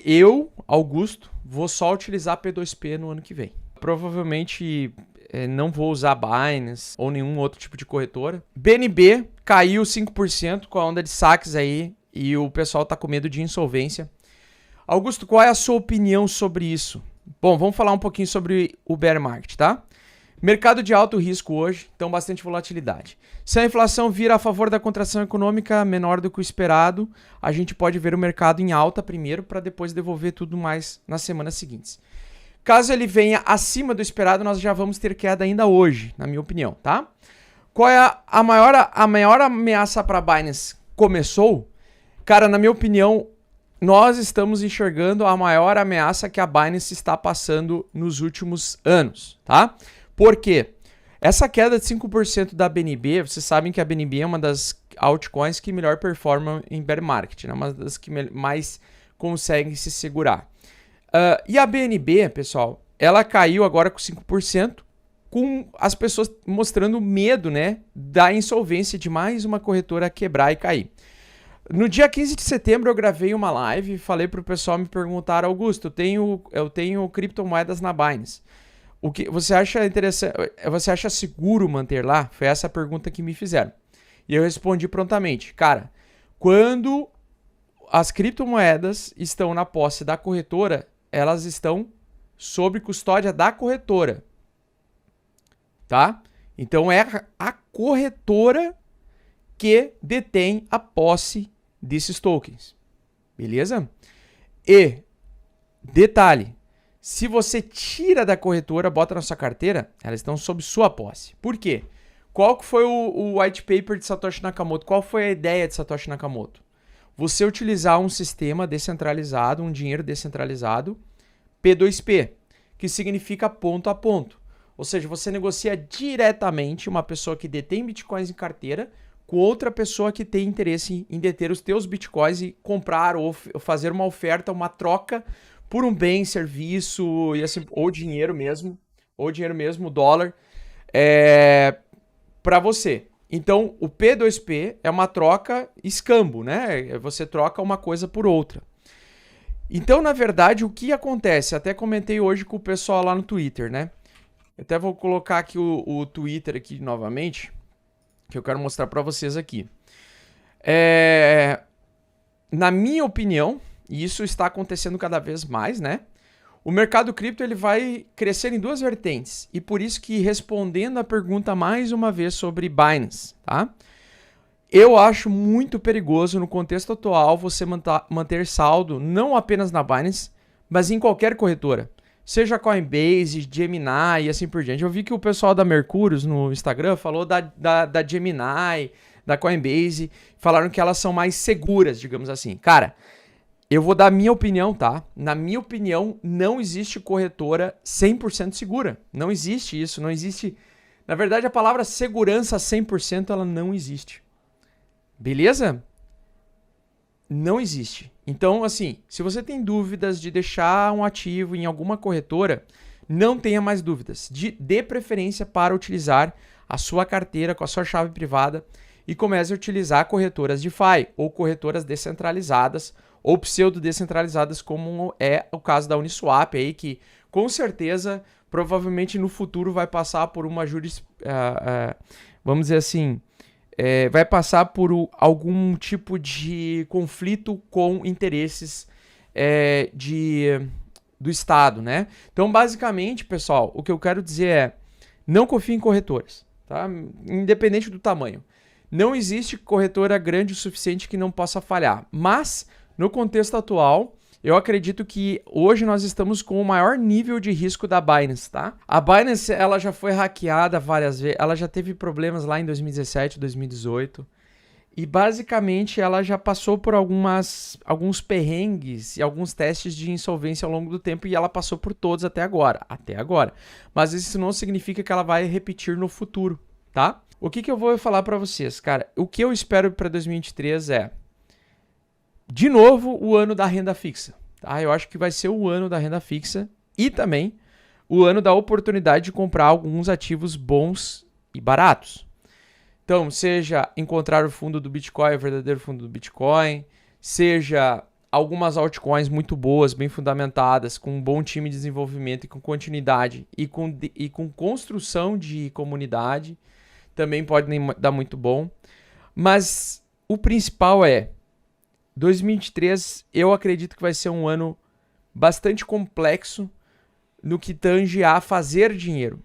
eu, Augusto, vou só utilizar P2P no ano que vem. Provavelmente não vou usar Binance ou nenhum outro tipo de corretora. BNB caiu 5% com a onda de saques aí e o pessoal tá com medo de insolvência. Augusto, qual é a sua opinião sobre isso? Bom, vamos falar um pouquinho sobre o bear market, tá? Mercado de alto risco hoje, então bastante volatilidade. Se a inflação vir a favor da contração econômica menor do que o esperado, a gente pode ver o mercado em alta primeiro para depois devolver tudo mais nas semanas seguintes. Caso ele venha acima do esperado, nós já vamos ter queda ainda hoje, na minha opinião, tá? Qual é a maior ameaça para a Binance? Começou? Cara, na minha opinião, nós estamos enxergando a maior ameaça que a Binance está passando nos últimos anos, tá? Por quê? Essa queda de 5% da BNB, vocês sabem que a BNB é uma das altcoins que melhor performam em bear market, né? Uma das que mais conseguem se segurar. E a BNB, pessoal, ela caiu agora com 5%, com as pessoas mostrando medo, né, da insolvência de mais uma corretora quebrar e cair. No dia 15 de setembro eu gravei uma live e falei para o pessoal me perguntar, Augusto, eu tenho criptomoedas na Binance. O que você acha interessante? Você acha seguro manter lá? Foi essa a pergunta que me fizeram. E eu respondi prontamente, cara, quando as criptomoedas estão na posse da corretora, elas estão sob custódia da corretora, tá? Então é a corretora que detém a posse desses tokens, beleza? E, detalhe, se você tira da corretora, bota na sua carteira, elas estão sob sua posse. Por quê? Qual que foi o white paper de Satoshi Nakamoto? Qual foi a ideia de Satoshi Nakamoto? Você utilizar um sistema descentralizado, um dinheiro descentralizado, P2P, que significa ponto a ponto. Ou seja, você negocia diretamente uma pessoa que detém bitcoins em carteira com outra pessoa que tem interesse em deter os teus bitcoins e comprar ou fazer uma oferta, uma troca por um bem, serviço, e assim, ou dinheiro mesmo, dólar, para você. Então, o P2P é uma troca escambo, né? Você troca uma coisa por outra. Então, na verdade, o que acontece? Até comentei hoje com o pessoal lá no Twitter, né? Eu até vou colocar aqui o Twitter aqui novamente, que eu quero mostrar para vocês aqui. Na minha opinião, e isso está acontecendo cada vez mais, né? O mercado cripto ele vai crescer em duas vertentes. E por isso que, respondendo a pergunta mais uma vez sobre Binance, tá? Eu acho muito perigoso no contexto atual você manter saldo não apenas na Binance, mas em qualquer corretora. Seja Coinbase, Gemini e assim por diante. Eu vi que o pessoal da Mercúrios no Instagram falou da Gemini, da Coinbase, falaram que elas são mais seguras, digamos assim. Cara, eu vou dar a minha opinião, tá? Na minha opinião, não existe corretora 100% segura. Não existe isso, não existe... Na verdade, a palavra segurança 100% ela não existe. Beleza? Não existe. Então, assim, se você tem dúvidas de deixar um ativo em alguma corretora, não tenha mais dúvidas. Dê preferência para utilizar a sua carteira com a sua chave privada e comece a utilizar corretoras DeFi ou corretoras descentralizadas ou pseudo-descentralizadas, como é o caso da Uniswap, aí, que com certeza, provavelmente no futuro vai passar por uma vamos dizer assim, vai passar por algum tipo de conflito com interesses do Estado, né? Então, basicamente, pessoal, o que eu quero dizer é, não confie em corretoras, tá? Independente do tamanho. Não existe corretora grande o suficiente que não possa falhar, mas no contexto atual, eu acredito que hoje nós estamos com o maior nível de risco da Binance, tá? A Binance, ela já foi hackeada várias vezes, ela já teve problemas lá em 2017, 2018, e basicamente ela já passou por alguns perrengues e alguns testes de insolvência ao longo do tempo, e ela passou por todos até agora. Mas isso não significa que ela vai repetir no futuro, tá? O que eu vou falar para vocês, cara? O que eu espero para 2023 é, de novo, o ano da renda fixa. Tá? Eu acho que vai ser o ano da renda fixa e também o ano da oportunidade de comprar alguns ativos bons e baratos. Então, seja encontrar o fundo do Bitcoin, o verdadeiro fundo do Bitcoin, seja algumas altcoins muito boas, bem fundamentadas, com um bom time de desenvolvimento e com continuidade e com construção de comunidade, também podem dar muito bom. Mas o principal é 2023, eu acredito que vai ser um ano bastante complexo no que tange a fazer dinheiro.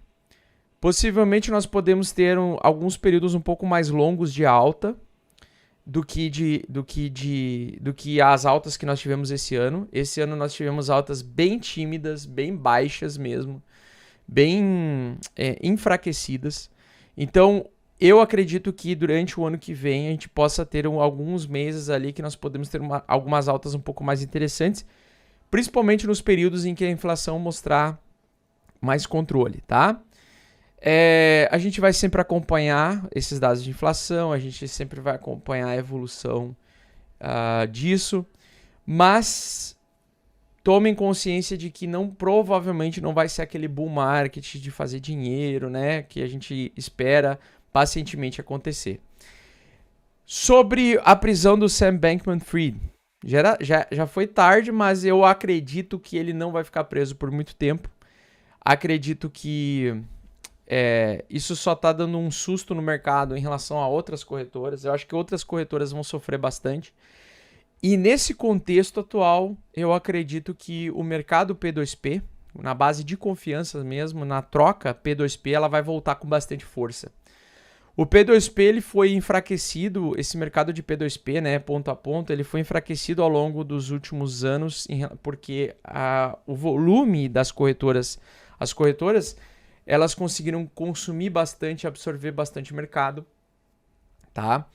Possivelmente nós podemos ter alguns períodos um pouco mais longos de alta do que as altas que nós tivemos esse ano. Esse ano nós tivemos altas bem tímidas, bem baixas mesmo, bem enfraquecidas. Então, eu acredito que durante o ano que vem a gente possa ter alguns meses ali que nós podemos ter algumas altas um pouco mais interessantes, principalmente nos períodos em que a inflação mostrar mais controle, tá? A gente vai sempre acompanhar esses dados de inflação, a gente sempre vai acompanhar a evolução disso, mas tomem consciência de que provavelmente não vai ser aquele bull market de fazer dinheiro, né, que a gente espera pacientemente acontecer. Sobre a prisão do Sam Bankman-Fried, já foi tarde, mas eu acredito que ele não vai ficar preso por muito tempo. Acredito que isso só está dando um susto no mercado em relação a outras corretoras. Eu acho que outras corretoras vão sofrer bastante. E nesse contexto atual, eu acredito que o mercado P2P, na base de confiança mesmo, na troca P2P, ela vai voltar com bastante força. O P2P ele foi enfraquecido, esse mercado de P2P, né, ponto a ponto, ele foi enfraquecido ao longo dos últimos anos, porque o volume das corretoras, as corretoras, elas conseguiram consumir bastante, absorver bastante mercado, tá?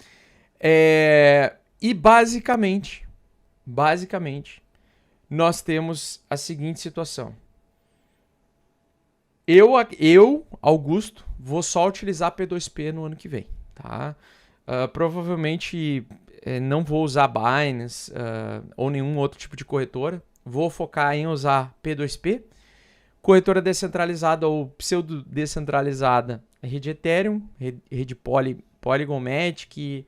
E basicamente, nós temos a seguinte situação. Eu, Augusto, vou só utilizar P2P no ano que vem, tá? Provavelmente não vou usar Binance ou nenhum outro tipo de corretora. Vou focar em usar P2P. Corretora descentralizada ou pseudo-descentralizada, rede Ethereum, rede Polygon Matic,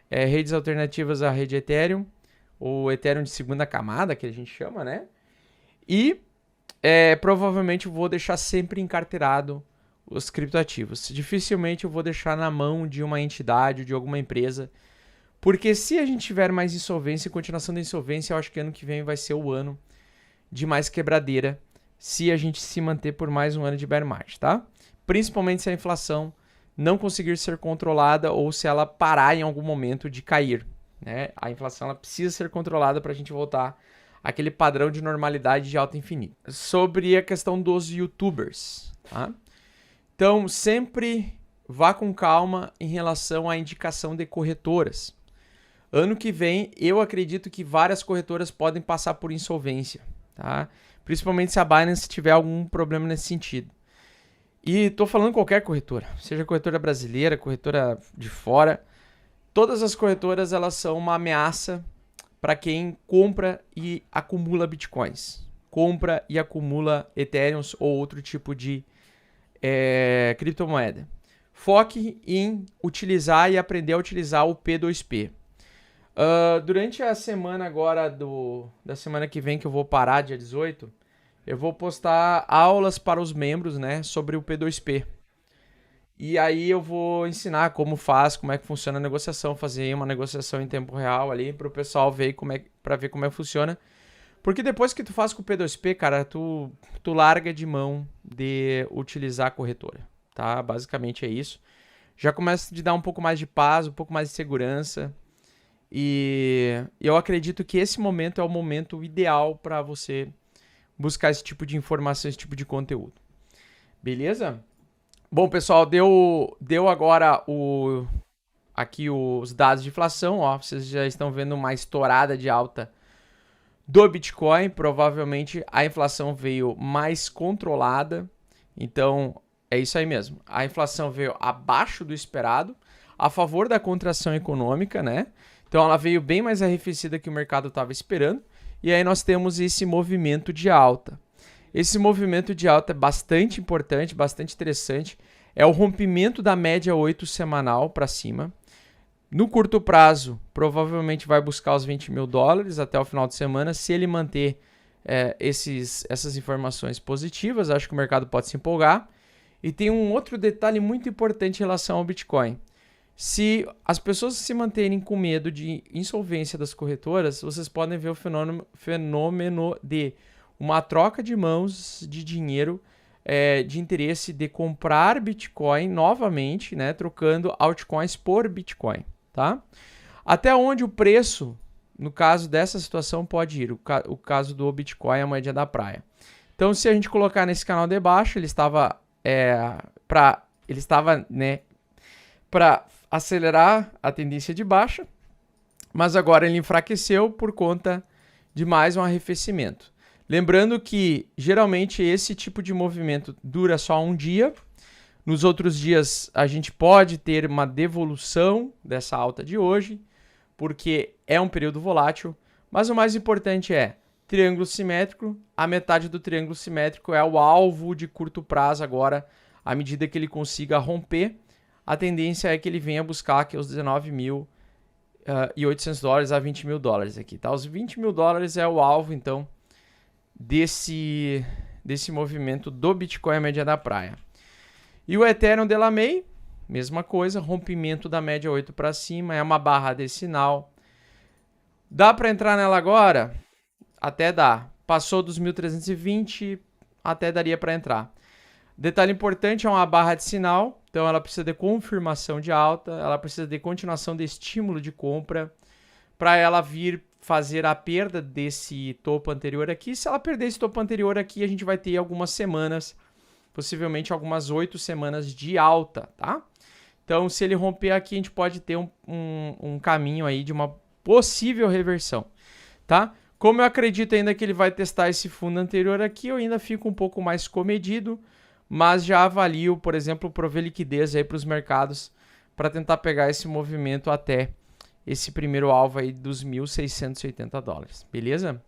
redes alternativas à rede Ethereum, ou Ethereum de segunda camada, que a gente chama, né? E provavelmente vou deixar sempre encarteirado os criptoativos. Dificilmente eu vou deixar na mão de uma entidade, de alguma empresa, porque se a gente tiver mais insolvência e continuação da insolvência, eu acho que ano que vem vai ser o ano de mais quebradeira, se a gente se manter por mais um ano de bear market, tá? Principalmente se a inflação não conseguir ser controlada ou se ela parar em algum momento de cair, né? A inflação ela precisa ser controlada para a gente voltar àquele padrão de normalidade de alta infinita. Sobre a questão dos YouTubers, tá? Então, sempre vá com calma em relação à indicação de corretoras. Ano que vem, eu acredito que várias corretoras podem passar por insolvência, tá? Principalmente se a Binance tiver algum problema nesse sentido. E estou falando qualquer corretora, seja corretora brasileira, corretora de fora. Todas as corretoras elas são uma ameaça para quem compra e acumula bitcoins. Compra e acumula Ethereums ou outro tipo de criptomoeda. Foque em utilizar e aprender a utilizar o P2P. Durante a semana agora da semana que vem, que eu vou parar, dia 18, eu vou postar aulas para os membros, né, sobre o P2P. E aí eu vou ensinar como é que funciona a negociação, fazer uma negociação em tempo real ali para o pessoal ver para ver como é que funciona. Porque depois que tu faz com o P2P, cara, tu larga de mão de utilizar a corretora, tá? Basicamente é isso. Já começa a te dar um pouco mais de paz, um pouco mais de segurança. E eu acredito que esse momento é o momento ideal para você buscar esse tipo de informação, esse tipo de conteúdo. Beleza? Bom, pessoal, deu agora aqui os dados de inflação. Ó, vocês já estão vendo uma estourada de alta do Bitcoin. Provavelmente a inflação veio mais controlada. Então, é isso aí mesmo. A inflação veio abaixo do esperado, a favor da contração econômica, né? Então ela veio bem mais arrefecida que o mercado estava esperando. E aí nós temos esse movimento de alta. Esse movimento de alta é bastante importante, bastante interessante. É o rompimento da média 8 semanal para cima. No curto prazo, provavelmente vai buscar os 20 mil dólares até o final de semana. Se ele manter essas informações positivas, acho que o mercado pode se empolgar. E tem um outro detalhe muito importante em relação ao Bitcoin. Se as pessoas se manterem com medo de insolvência das corretoras, vocês podem ver o fenômeno de uma troca de mãos de dinheiro de interesse de comprar Bitcoin novamente, né, trocando altcoins por Bitcoin, tá? Até onde o preço, no caso dessa situação, pode ir? O caso do Bitcoin, a moeda da praia. Então, se a gente colocar nesse canal de baixo, ele estava para acelerar a tendência de baixa, mas agora ele enfraqueceu por conta de mais um arrefecimento. Lembrando que geralmente esse tipo de movimento dura só um dia. Nos outros dias a gente pode ter uma devolução dessa alta de hoje, porque é um período volátil, mas o mais importante é triângulo simétrico. A metade do triângulo simétrico é o alvo de curto prazo agora, à medida que ele consiga romper. A tendência é que ele venha buscar aqui os 19.800 dólares a 20 mil dólares aqui, tá? Os 20 mil dólares é o alvo, então, desse movimento do Bitcoin à média da praia. E o Ethereum de Lamey, mesma coisa, rompimento da média 8 para cima, é uma barra de sinal. Dá para entrar nela agora? Até dá. Passou dos 1.320, até daria para entrar. Detalhe importante, é uma barra de sinal, então ela precisa de confirmação de alta, ela precisa de continuação de estímulo de compra, para ela vir fazer a perda desse topo anterior aqui. Se ela perder esse topo anterior aqui, a gente vai ter algumas semanas, possivelmente algumas 8 semanas de alta, tá? Então, se ele romper aqui, a gente pode ter um caminho aí de uma possível reversão, tá? Como eu acredito ainda que ele vai testar esse fundo anterior aqui, eu ainda fico um pouco mais comedido, mas já avalio, por exemplo, prover liquidez aí para os mercados para tentar pegar esse movimento até esse primeiro alvo aí dos 1.680 dólares, beleza?